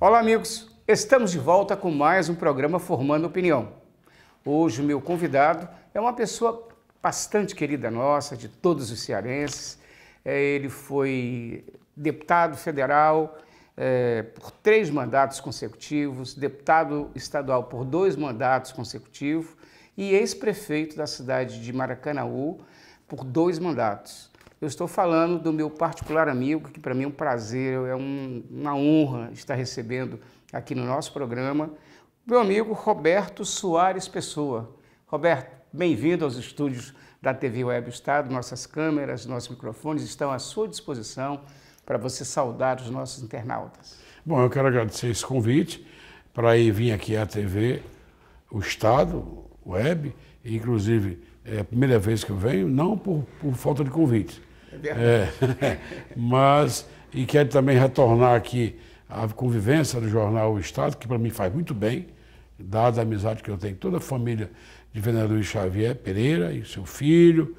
Olá, amigos! Estamos de volta com mais um programa Formando Opinião. Hoje o meu convidado é uma pessoa bastante querida nossa, de todos os cearenses. Ele foi deputado federal por 3 mandatos consecutivos, deputado estadual por 2 mandatos consecutivos e ex-prefeito da cidade de Maracanaú por 2 mandatos. Eu estou falando do meu particular amigo, que para mim é um prazer, é uma honra estar recebendo aqui no nosso programa, meu amigo Roberto Soares Pessoa. Roberto, bem-vindo aos estúdios da TV Web Estado. Nossas câmeras, nossos microfones estão à sua disposição para você saudar os nossos internautas. Bom, eu quero agradecer esse convite para vir aqui à TV, o Estado, Web, inclusive é a primeira vez que eu venho, não por falta de convite. É verdade. Mas, e quero também retornar aqui à convivência do jornal O Estado, que para mim faz muito bem, dada a amizade que eu tenho com toda a família de vereador Luiz Xavier Pereira e seu filho,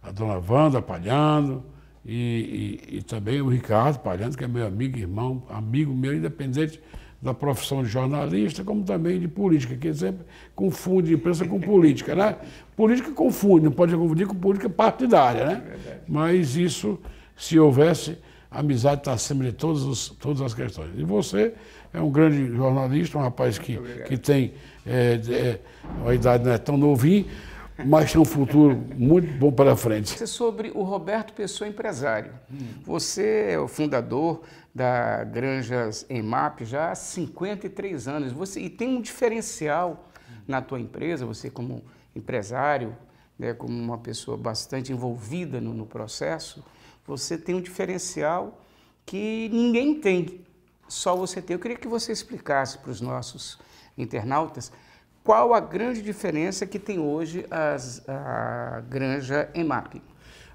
a dona Wanda Palhano, e também o Ricardo Palhano, que é meu amigo, irmão, amigo meu, independente da profissão de jornalista, como também de política, que sempre confunde imprensa com política, né? Política confunde, não pode confundir com política partidária, né? Mas isso, se houvesse, a amizade está acima de todas as questões. E você é um grande jornalista, um rapaz que tem uma idade não é tão novinho, mas tem um futuro muito bom pela frente. Sobre o Roberto Pessoa empresário. Você é o fundador da Granjas EMAP já há 53 anos. E tem um diferencial na tua empresa, você como empresário, né, como uma pessoa bastante envolvida no processo, você tem um diferencial que ninguém tem, só você tem. Eu queria que você explicasse para os nossos internautas qual a grande diferença que tem hoje a Granja EMAP.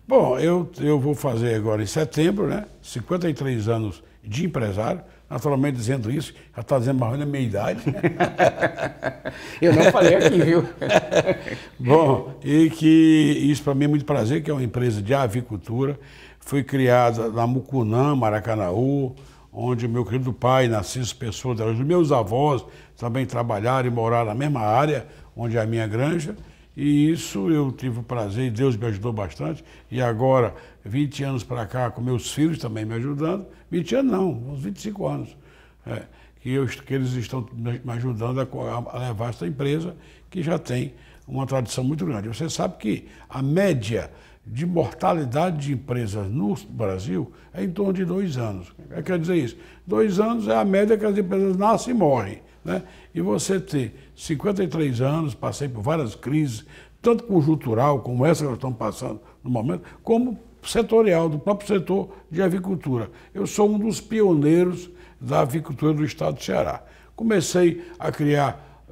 Bom, eu vou fazer agora em setembro, né, 53 anos de empresário, naturalmente dizendo isso, já está dizendo mais ou menos a minha idade. Eu não falei aqui, viu? Bom, e que isso para mim é muito prazer, que é uma empresa de avicultura, foi criada na Mucunã, Maracanaú, onde meu querido pai, Narciso Pessoa, os meus avós também trabalharam e moraram na mesma área, onde é a minha granja, e isso eu tive o prazer, e Deus me ajudou bastante, e agora, 20 anos para cá, com meus filhos também me ajudando, 20 anos não, uns 25 anos, que eles estão me ajudando a levar essa empresa, que já tem uma tradição muito grande. Você sabe que a média de mortalidade de empresas no Brasil é em torno de 2 anos. Quer dizer isso, 2 anos é a média que as empresas nascem e morrem, né? E você ter 53 anos, passei por várias crises, tanto conjuntural, como essa que nós estamos passando no momento, como setorial, do próprio setor de avicultura. Eu sou um dos pioneiros da avicultura do estado do Ceará. Comecei a criar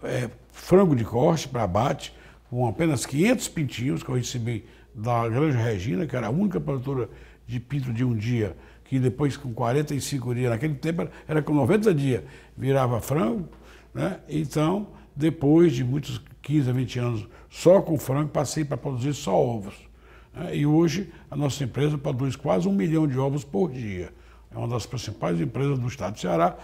frango de corte para abate, com apenas 500 pintinhos que eu recebi da Granja Regina, que era a única produtora de pinto de um dia, que depois com 45 dias, naquele tempo era com 90 dias, virava frango, né? Então, depois de muitos 15 a 20 anos só com frango, passei para produzir só ovos, né? E hoje a nossa empresa produz quase 1 milhão de ovos por dia. É uma das principais empresas do estado do Ceará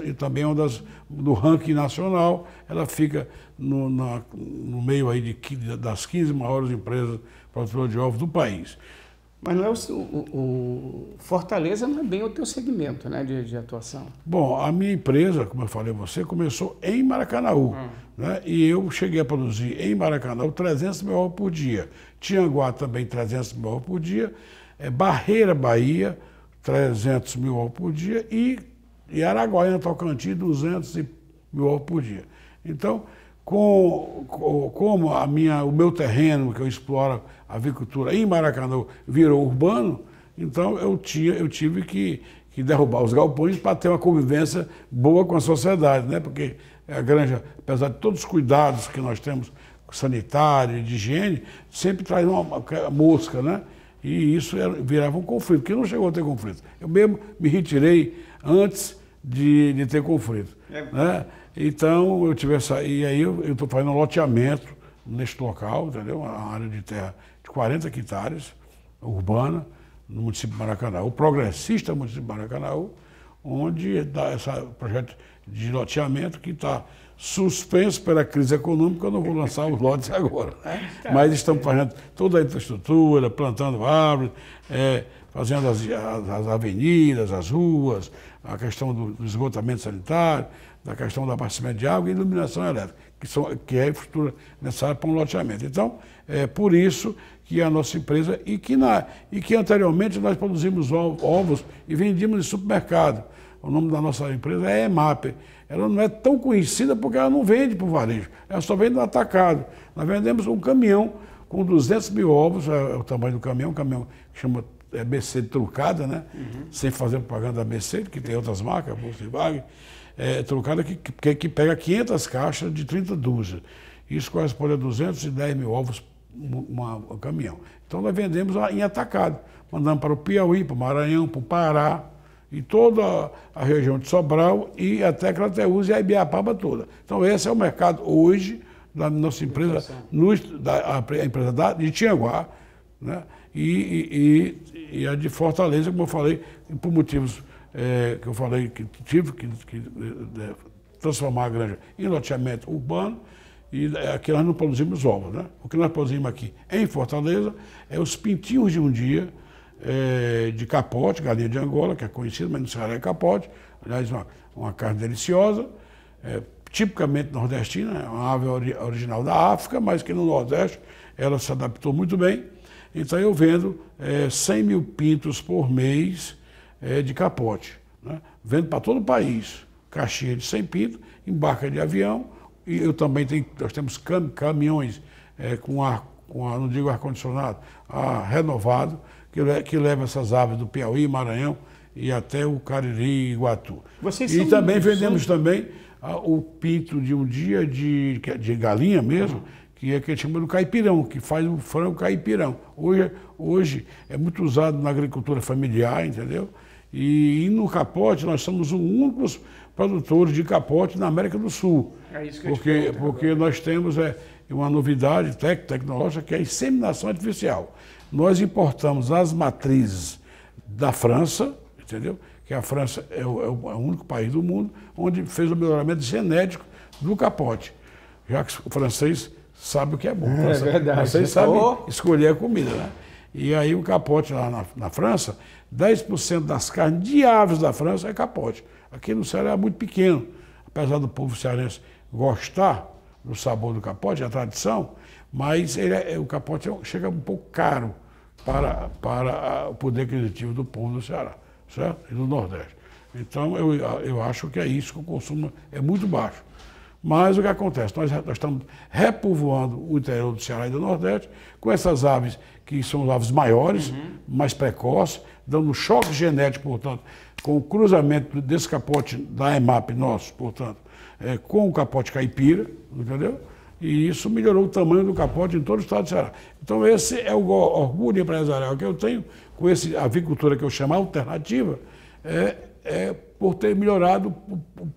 e também uma do ranking nacional. Ela fica no meio aí das 15 maiores empresas produtoras de ovos do país. Mas não é o Fortaleza não é bem o teu segmento, né, de atuação. Bom, a minha empresa, como eu falei a você, começou em Maracanaú, né? E eu cheguei a produzir em Maracanaú 300 mil ovos por dia. Tianguá também 300 mil ovos por dia. Barreira, Bahia, 300 mil ovos por dia e Araguaína, Tocantins, 200 mil ovos por dia. Então, como o meu terreno, que eu exploro a avicultura em Maracanaú, virou urbano, então eu tive que derrubar os galpões para ter uma convivência boa com a sociedade, né? Porque a granja, apesar de todos os cuidados que nós temos sanitário e de higiene, sempre traz uma mosca, né? E isso virava um conflito, porque não chegou a ter conflito. Eu mesmo me retirei antes de ter conflito, né? Então, e aí eu estou fazendo um loteamento neste local, entendeu? Uma área de terra de 40 hectares, urbana, no município de Maracanaú, o progressista município de Maracanaú, onde dá esse projeto de loteamento que está suspenso pela crise econômica. Eu não vou lançar os lotes agora, né? Mas estamos fazendo toda a infraestrutura, plantando árvores, fazendo as avenidas, as ruas, a questão do esgotamento sanitário, da questão do abastecimento de água e iluminação elétrica, que é a infraestrutura necessária para um loteamento. Então, é por isso que a nossa empresa, e que anteriormente nós produzimos ovos e vendíamos em supermercado. O nome da nossa empresa é EMAP. Ela não é tão conhecida porque ela não vende para o varejo, ela só vende no atacado. Nós vendemos um caminhão com 200 mil ovos, é o tamanho do caminhão, um caminhão que chama BC trucada, né? Sem fazer propaganda da BC, que tem outras marcas, Volkswagen, trucada que pega 500 caixas de 30 dúzias. Isso corresponde a 210 mil ovos um caminhão. Então nós vendemos em atacado, mandamos para o Piauí, para o Maranhão, para o Pará, e toda a região de Sobral e até Crateús e a Ibiapaba toda. Então esse é o mercado hoje da nossa empresa, a empresa de Tianguá, né? E a de Fortaleza, como eu falei, por motivos que eu falei que tive que transformar a granja em loteamento urbano, e aqui nós não produzimos ovos, né? O que nós produzimos aqui em Fortaleza é os pintinhos de um dia, de capote, galinha de Angola, que é conhecida, mas no Ceará é capote, aliás, uma carne deliciosa, tipicamente nordestina, é uma ave original da África, mas que no Nordeste ela se adaptou muito bem. Então eu vendo 100 mil pintos por mês de capote, né? Vendo para todo o país, caixinha de 100 pintos, embarca de avião, e eu também nós temos caminhões não digo ar-condicionado, renovado, que leva essas aves do Piauí, Maranhão e até o Cariri e Iguatu. E também vendemos também o pinto de um dia de galinha mesmo, que a gente chama do caipirão, que faz o frango caipirão. Hoje é muito usado na agricultura familiar, entendeu? E no capote nós somos um únicos produtores de capote na América do Sul. É isso que porque nós temos uma novidade tecnológica, que é a inseminação artificial. Nós importamos as matrizes da França, entendeu? Que a França é o único país do mundo onde fez o melhoramento genético do capote. Já que o francês sabe o que é bom. É verdade. O francês sabe escolher a comida, né? E aí o capote lá na França, 10% das carnes de aves da França é capote. Aqui no Ceará é muito pequeno. Apesar do povo cearense gostar do sabor do capote, a tradição, mas o capote chega um pouco caro para o poder aquisitivo do povo do Ceará, certo? E do Nordeste. Então, eu acho que é isso, que o consumo é muito baixo. Mas o que acontece? Nós estamos repovoando o interior do Ceará e do Nordeste com essas aves que são aves maiores, mais precoces, dando um choque genético, portanto, com o cruzamento desse capote da EMAP nosso, portanto, com o capote caipira, entendeu? E isso melhorou o tamanho do capote em todo o estado do Ceará. Então esse é o orgulho empresarial que eu tenho com a avicultura que eu chamo alternativa, por ter melhorado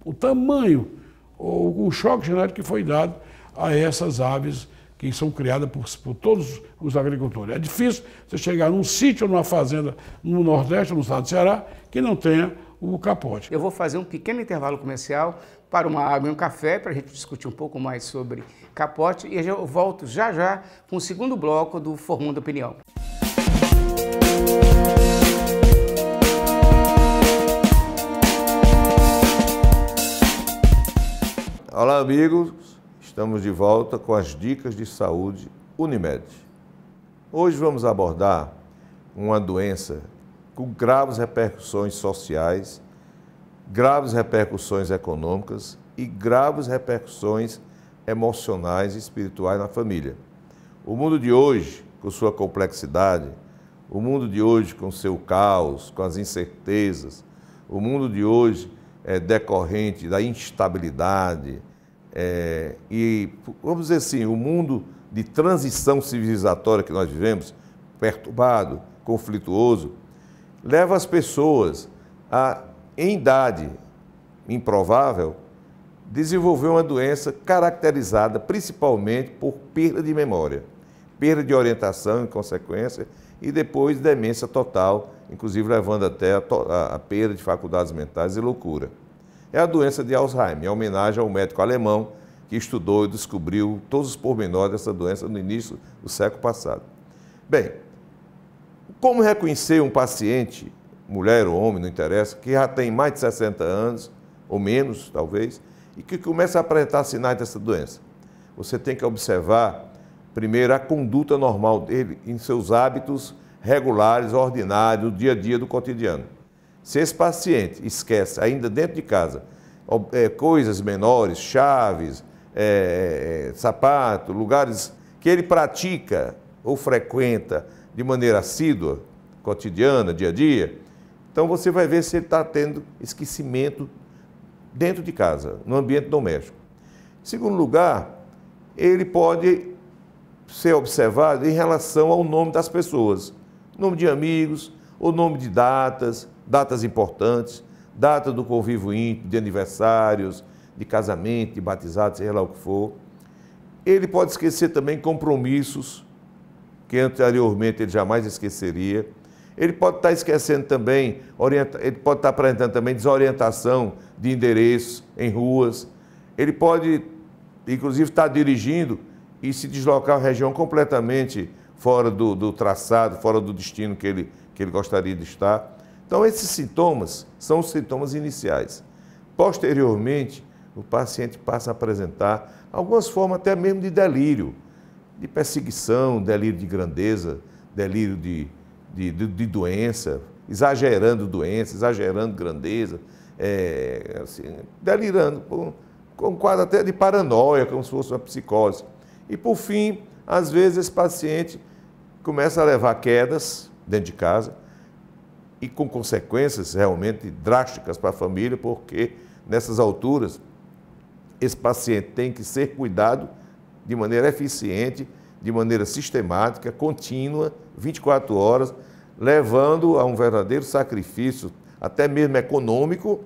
o tamanho, o choque genético que foi dado a essas aves que são criadas por todos os agricultores. É difícil você chegar num sítio ou numa fazenda no Nordeste, no estado do Ceará, que não tenha o capote. Eu vou fazer um pequeno intervalo comercial para uma água e um café, para a gente discutir um pouco mais sobre capote, e eu volto já com o segundo bloco do Formando Opinião. Olá, amigos. Estamos de volta com as dicas de saúde Unimed. Hoje vamos abordar uma doença com graves repercussões sociais, graves repercussões econômicas e graves repercussões emocionais e espirituais na família. O mundo de hoje, com sua complexidade, o mundo de hoje com seu caos, com as incertezas, o mundo de hoje é decorrente da instabilidade, e, vamos dizer assim, o mundo de transição civilizatória que nós vivemos, perturbado, conflituoso, leva as pessoas a, em idade improvável, desenvolver uma doença caracterizada principalmente por perda de memória. perda de orientação em consequência e depois demência total, inclusive levando até a perda de faculdades mentais e loucura. É a doença de Alzheimer, em homenagem ao médico alemão que estudou e descobriu todos os pormenores dessa doença no início do século passado. Bem, como reconhecer um paciente, mulher ou homem, não interessa, que já tem mais de 60 anos, ou menos talvez, e que começa a apresentar sinais dessa doença? Você tem que observar, primeiro, a conduta normal dele em seus hábitos regulares, ordinários, do dia a dia, do cotidiano. Se esse paciente esquece, ainda dentro de casa, coisas menores, chaves, sapato, lugares que ele pratica ou frequenta de maneira assídua, cotidiana, dia a dia, então você vai ver se ele está tendo esquecimento dentro de casa, no ambiente doméstico. Em segundo lugar, ele pode ser observado em relação ao nome das pessoas, nome de amigos, ou nome de datas importantes, data do convívio íntimo, de aniversários, de casamento, de batizado, seja lá o que for. Ele pode esquecer também compromissos que anteriormente ele jamais esqueceria. Ele pode estar esquecendo também, ele pode estar apresentando também desorientação de endereços em ruas. Ele pode, inclusive, estar dirigindo e se deslocar a uma região completamente fora do traçado, fora do destino que ele gostaria de estar. Então, esses sintomas são os sintomas iniciais. Posteriormente, o paciente passa a apresentar algumas formas até mesmo de delírio, de perseguição, delírio de grandeza, delírio de doença, exagerando doença, exagerando grandeza, assim, delirando, com um quadro até de paranoia, como se fosse uma psicose. E, por fim, às vezes esse paciente começa a levar quedas dentro de casa e com consequências realmente drásticas para a família, porque nessas alturas esse paciente tem que ser cuidado de maneira eficiente, de maneira sistemática, contínua, 24 horas, levando a um verdadeiro sacrifício, até mesmo econômico,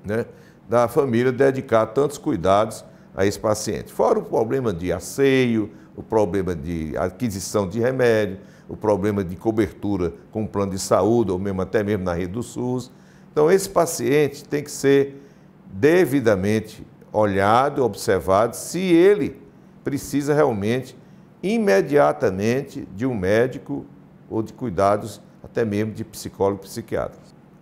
né, da família dedicar tantos cuidados a esse paciente. Fora o problema de asseio, o problema de aquisição de remédio, o problema de cobertura com o plano de saúde, ou mesmo até mesmo na rede do SUS. Então, esse paciente tem que ser devidamente olhado, observado, se ele precisa realmente, imediatamente, de um médico ou de cuidados, até mesmo de psicólogo e psiquiatra.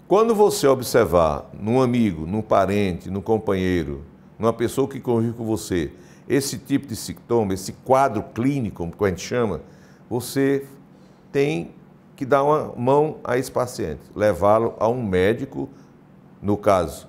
Quando você observar num amigo, num parente, num companheiro, numa pessoa que convive com você, esse tipo de sintoma, esse quadro clínico, como a gente chama, você tem que dar uma mão a esse paciente, levá-lo a um médico, no caso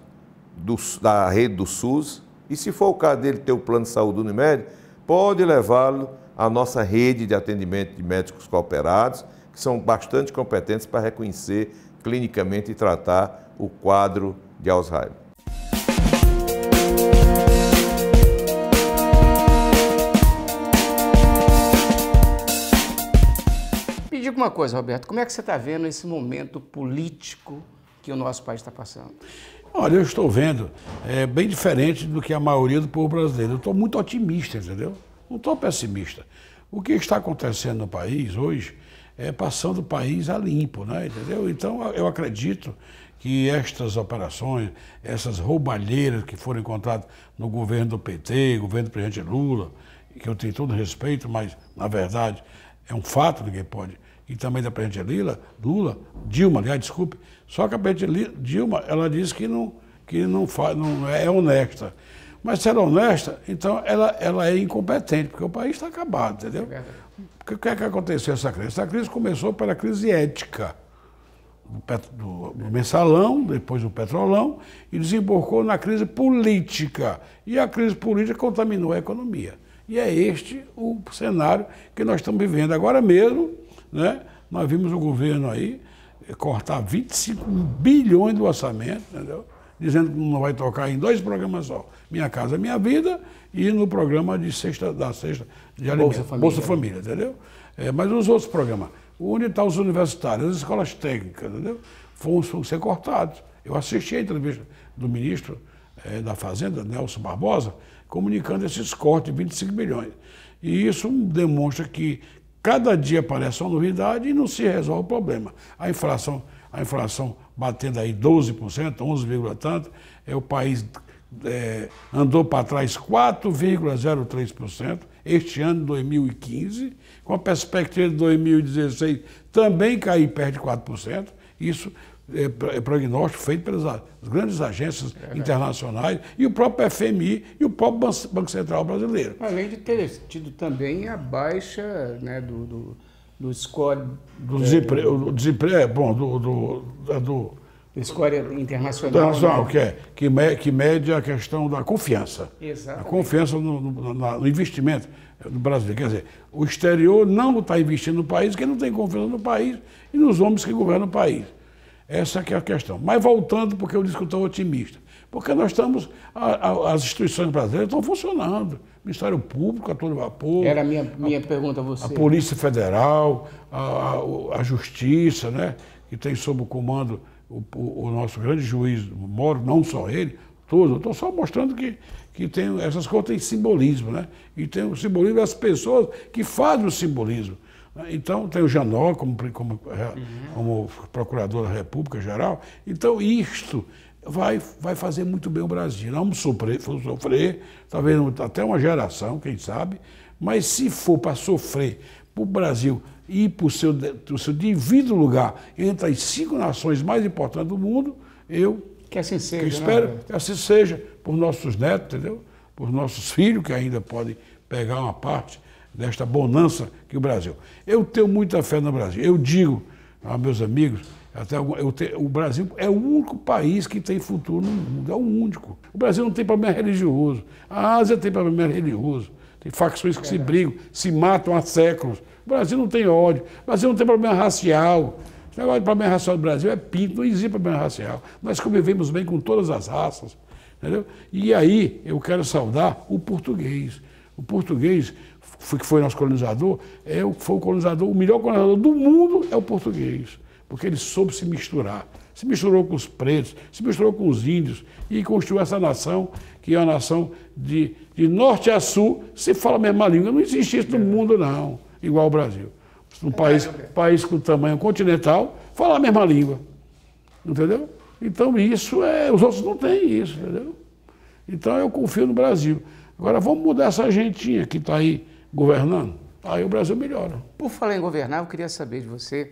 da rede do SUS, e se for o caso dele ter o plano de saúde Unimed, pode levá-lo à nossa rede de atendimento de médicos cooperados, que são bastante competentes para reconhecer clinicamente e tratar o quadro de Alzheimer. Me diga uma coisa, Roberto, como é que você está vendo esse momento político que o nosso país está passando? Olha, eu estou vendo bem diferente do que a maioria do povo brasileiro. Eu estou muito otimista, entendeu? Não estou pessimista. O que está acontecendo no país hoje é passando o país a limpo, né? Entendeu? Então, eu acredito que estas operações, essas roubalheiras que foram encontradas no governo do PT, governo do presidente Lula, que eu tenho todo respeito, mas, na verdade, é um fato, ninguém pode, e também da presidente Dilma, aliás, desculpe, só que a presidente Dilma, ela disse que não é honesta. Mas se ela é honesta, então ela é incompetente, porque o país está acabado, entendeu? O que é que aconteceu essa crise? Essa crise começou pela crise ética do mensalão, depois do petrolão, e desembocou na crise política. E a crise política contaminou a economia. E é este o cenário que nós estamos vivendo. Agora mesmo, né, nós vimos o governo aí cortar 25 bilhões do orçamento, entendeu? Dizendo que não vai tocar em 2 programas só. Minha Casa Minha Vida e no programa de cesta de alimentos. Bolsa Família, entendeu? Mas os outros programas, onde estão os universitários, as escolas técnicas, entendeu? Vão ser cortados. Eu assisti a entrevista do ministro da Fazenda, Nelson Barbosa, comunicando esses cortes de 25 bilhões. E isso demonstra que cada dia aparece uma novidade e não se resolve o problema. A inflação batendo aí 12%, 11, tanto, o país andou para trás 4,03%, este ano, 2015, com a perspectiva de 2016 também cair perto de 4%. Isso é prognóstico feito pelas grandes agências internacionais e o próprio FMI e o próprio Banco Central brasileiro. Além de ter tido também a baixa, né, do score... Do desemprego, do score internacional, né? que mede a questão da confiança. Exatamente. A confiança no investimento do brasileiro. Quer dizer, o exterior não está investindo no país, porque não tem confiança no país e nos homens que governam o país. Essa que é a questão. Mas voltando, porque eu disse que eu estou otimista. Porque nós estamos, as instituições brasileiras estão funcionando. O Ministério Público a todo vapor. Era a minha pergunta a você. A Polícia Federal, a Justiça, né, que tem sob o comando o nosso grande juiz Moro, não só ele, todos. Eu estou só mostrando que tem, essas coisas têm simbolismo, né? E tem o simbolismo das pessoas que fazem o simbolismo. Então, tem o Janot como procurador da República Geral. Então, isto vai fazer muito bem o Brasil. Nós vamos sofrer, talvez até uma geração, quem sabe, mas se for para sofrer para o Brasil ir para o seu devido lugar entre as 5 nações mais importantes do mundo, que assim seja, espero que assim seja, por nossos netos, entendeu? Por nossos filhos, que ainda podem pegar uma parte desta bonança que o Brasil. Eu tenho muita fé no Brasil. Eu digo aos meus amigos, o Brasil é o único país que tem futuro no mundo, é o único. O Brasil não tem problema religioso, a Ásia tem problema religioso, tem facções que se brigam, se matam há séculos. O Brasil não tem ódio, o Brasil não tem problema racial. Esse negócio de problema racial do Brasil é pinto, não existe problema racial. Nós convivemos bem com todas as raças, entendeu? E aí eu quero saudar o português. O português, que foi nosso colonizador, foi o melhor colonizador do mundo é o português, porque ele soube se misturar. Se misturou com os pretos, se misturou com os índios e construiu essa nação, que é uma nação de norte a sul, se fala a mesma língua. Não existe isso no mundo, não, igual o Brasil. Um país com tamanho continental, fala a mesma língua, entendeu? Então os outros não têm isso, entendeu? Então eu confio no Brasil. Agora vamos mudar essa gentinha que está aí governando, aí o Brasil melhora. Por falar em governar, eu queria saber de você,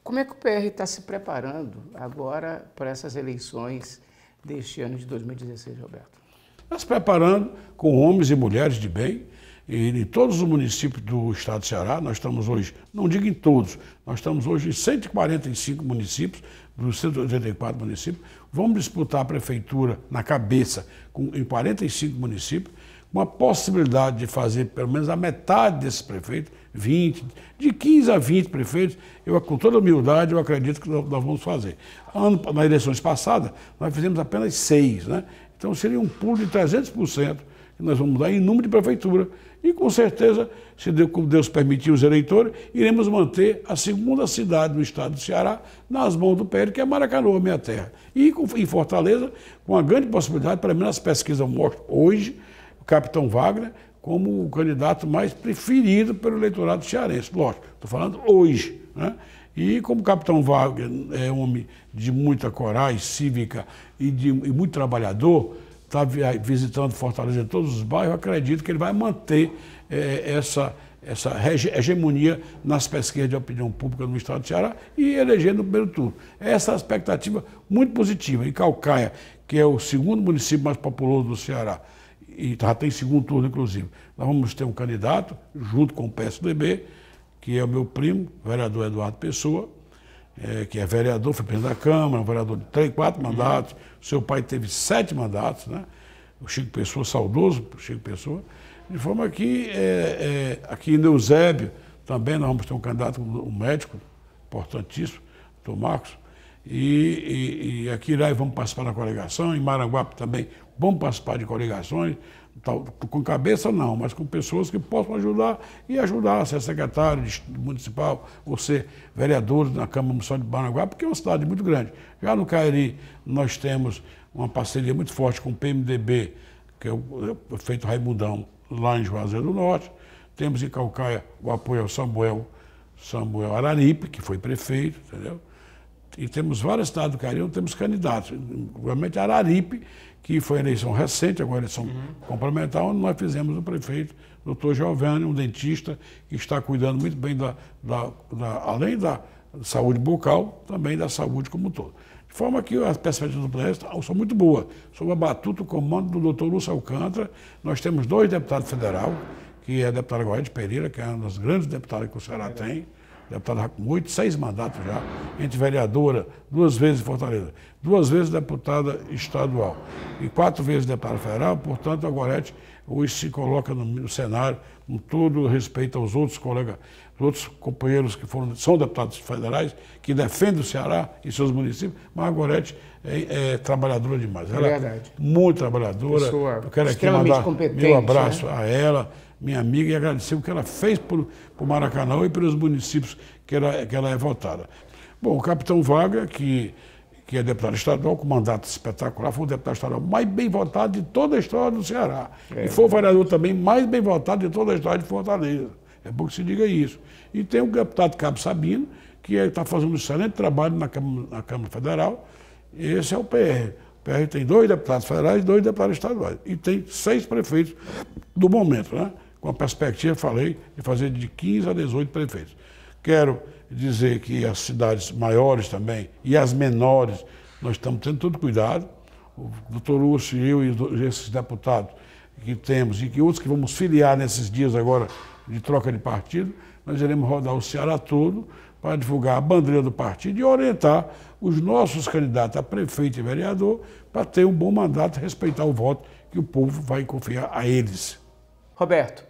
como é que o PR está se preparando agora para essas eleições deste ano de 2016, Roberto? Está se preparando com homens e mulheres de bem, e em todos os municípios do estado do Ceará. Nós estamos hoje, não digo em todos, nós estamos hoje em 145 municípios, dos 184 municípios. Vamos disputar a prefeitura na cabeça em 45 municípios, com a possibilidade de fazer pelo menos a metade desses prefeitos, 20, de 15 a 20 prefeitos, com toda humildade, eu acredito que nós vamos fazer. Nas eleições passadas, nós fizemos apenas 6, né? Então seria um pulo de 300% que nós vamos dar em número de prefeitura. E com certeza, se Deus permitir os eleitores, iremos manter a segunda cidade do estado do Ceará nas mãos do PR, que é Maracanaú, a minha terra. E em Fortaleza, com a grande possibilidade, pelo menos as pesquisas mostram hoje, o capitão Wagner como o candidato mais preferido pelo eleitorado cearense. Lógico, estou falando hoje, né? E como o capitão Wagner é um homem de muita coragem cívica e muito trabalhador, está visitando Fortaleza em todos os bairros, eu acredito que ele vai manter essa hegemonia nas pesquisas de opinião pública no estado do Ceará e eleger no primeiro turno. Essa é a expectativa muito positiva. Em Calcaia, que é o segundo município mais populoso do Ceará, e já tem segundo turno, inclusive, nós vamos ter um candidato, junto com o PSDB, que é o meu primo, o vereador Eduardo Pessoa, que é vereador, foi presidente da Câmara, um vereador de 3, 4 mandatos. Seu pai teve 7 mandatos, né? O Chico Pessoa, saudoso Chico Pessoa. De forma que aqui em Eusébio também nós vamos ter um candidato, um médico importantíssimo, Dr. Marcos. E aqui em Irai vamos participar da coligação, em Maranguape também vamos participar de coligações, com cabeça não, mas com pessoas que possam ajudar a ser secretário municipal ou ser vereador na Câmara Municipal de Maranguape, porque é uma cidade muito grande. Já no Cariri nós temos uma parceria muito forte com o PMDB, que é o prefeito Raimundão, lá em Juazeiro do Norte. Temos em Caucaia o apoio ao Samuel Araripe, que foi prefeito, entendeu? E temos várias cidades do Cariri, temos candidatos. Realmente Araripe, que foi a eleição recente, agora a eleição complementar, onde nós fizemos o prefeito, doutor Giovanni, um dentista que está cuidando muito bem além da saúde bucal, também da saúde como um todo. De forma que as perspectivas do plenário são muito boas. Sob a batuta, o comando do doutor Lúcio Alcântara, nós temos 2 deputados federais, que é a deputada Gorete Pereira, que é uma das grandes deputadas que o Ceará tem, deputada com 6 mandatos já, entre vereadora, 2 vezes em Fortaleza, 2 vezes deputada estadual e 4 vezes deputada federal. Portanto, a Gorete hoje se coloca no cenário, com todo respeito aos outros colegas, outros companheiros que são deputados federais, que defendem o Ceará e seus municípios, mas a Gorete é trabalhadora demais. Ela é muito trabalhadora. Pessoa eu quero aqui mandar meu abraço, né, a ela, minha amiga, e agradecer o que ela fez por Maracanã e pelos municípios que ela é votada. Bom, o capitão Wagner, que é deputado estadual, com mandato espetacular, foi o deputado estadual mais bem votado de toda a história do Ceará. E foi o vereador também mais bem votado de toda a história de Fortaleza. É bom que se diga isso. E tem o deputado Cabo Sabino, que está fazendo um excelente trabalho na Câmara Federal. Esse é o PR. O PR tem 2 deputados federais e 2 deputados estaduais. E tem 6 prefeitos do momento, né? Com a perspectiva, falei, de fazer de 15 a 18 prefeitos. Quero dizer que as cidades maiores também e as menores, nós estamos tendo todo cuidado. O doutor Lúcio e eu e esses deputados que temos e que outros que vamos filiar nesses dias agora de troca de partido, nós iremos rodar o Ceará todo para divulgar a bandeira do partido e orientar os nossos candidatos a prefeito e vereador para ter um bom mandato e respeitar o voto que o povo vai confiar a eles. Roberto,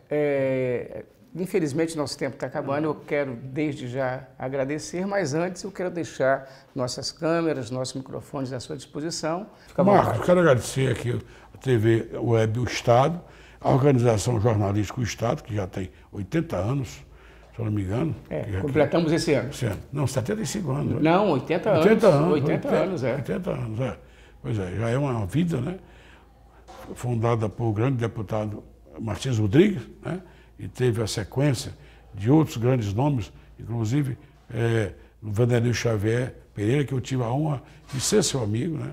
infelizmente nosso tempo está acabando, eu quero desde já agradecer, mas antes eu quero deixar nossas câmeras, nossos microfones à sua disposição. Marcos, quero agradecer aqui a TV Web O Estado, a organização jornalística O Estado, que já tem 80 anos, se eu não me engano. Completamos esse ano. Não, 75 anos. Não, 80 anos. 80 anos. 80 anos, é. 80 anos, é. Pois é, já é uma vida, né? Fundada por o grande deputado Martins Rodrigues, né? E teve a sequência de outros grandes nomes, inclusive o Vanderlei Xavier Pereira, que eu tive a honra de ser seu amigo, né?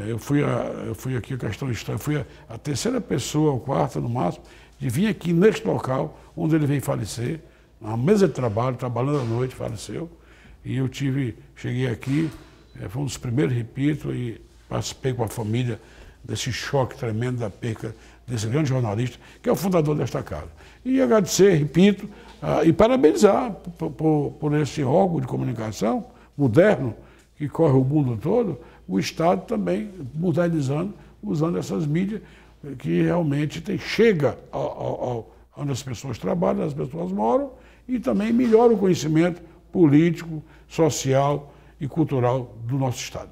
Eu fui aqui, a questão histórica, eu fui a 3ª pessoa, ou 4ª no máximo, de vir aqui neste local, onde ele veio falecer, na mesa de trabalho, trabalhando à noite, faleceu. E eu cheguei aqui, foi um dos primeiros, repito, e participei com a família desse choque tremendo da perca desse grande jornalista, que é o fundador desta casa. E agradecer, repito, e parabenizar por esse órgão de comunicação moderno que corre o mundo todo, o Estado também modernizando, usando essas mídias que realmente chega onde as pessoas trabalham, as pessoas moram, e também melhora o conhecimento político, social e cultural do nosso Estado.